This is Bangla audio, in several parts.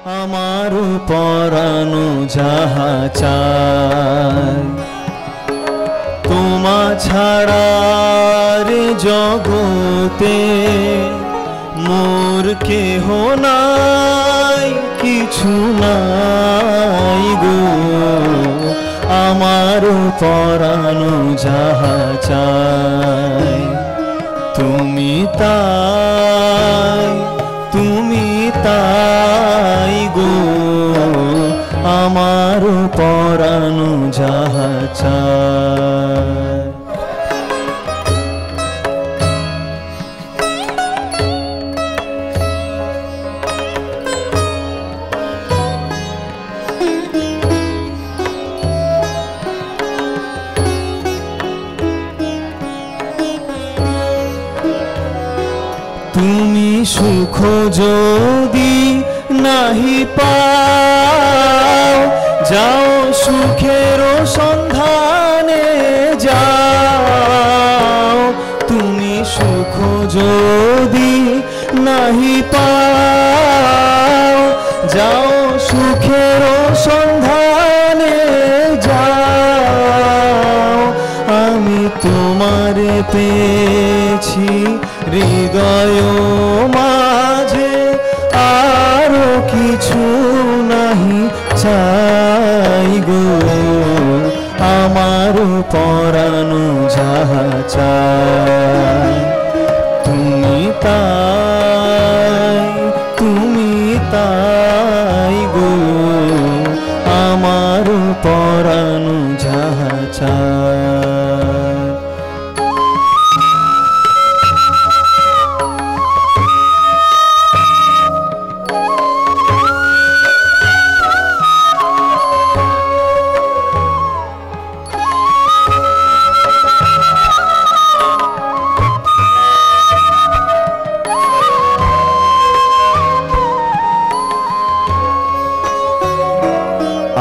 আমার পরানো যাহা চায় তোমা ছাড়া রে জগতে মোর কেহ নাই কিছু নাই গো আমার পরানো যাহা চায় তুমি তাই গো আমার পরানো যাহা চায় তুমি সুখ যদি নাহি পাও যাও সুখের সন্ধানে যাও তুমি সুখ যদি নাহি পাও যাও সুখের সন্ধানে যাও আমি তোমারে পেয়েছি হৃদয় মাঝে আরো কিছু নাহি চাই গো আমার পরানো যাহা চাই তুমি তাই গো আমার পরানো যাহা চাই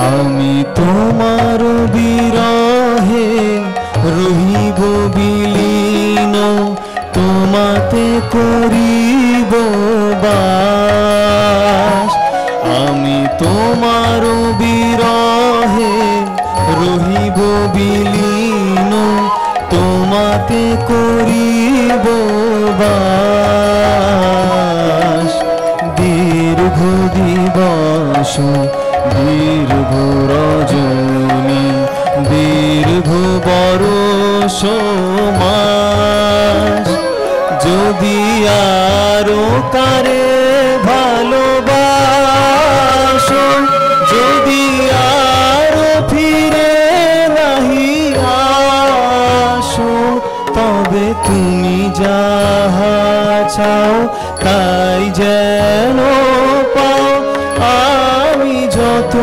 আমি তোমার বিরহে রহিব বিলীন তোমাতে করিব বাস আমি তোমার বিরহে রহিব বিলীন তোমাতে করিব বাস দীর্ঘ দিবস দীর্ঘ রজনী দীর্ঘ বরষ মাস যদি আরো কারে ভালোবাসো যদি আরো ফিরে নাহি আসো তবে তুমি যাহা চাও তাই যেন পাও আমি যত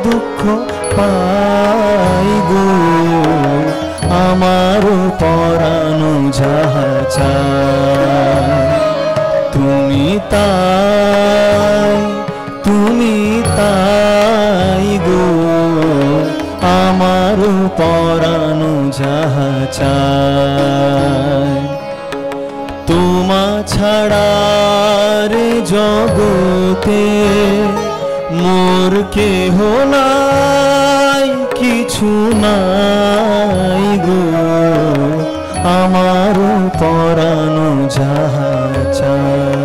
দুঃখ পাই গো আমার পরানো যাহা চায় তুমি তাই গো আমার পরানো যাহা চায় তোমা ছাড়া রে জগতে মোর কেহ নাই কিছু নাই গো আমার পরানো যাহা চায়।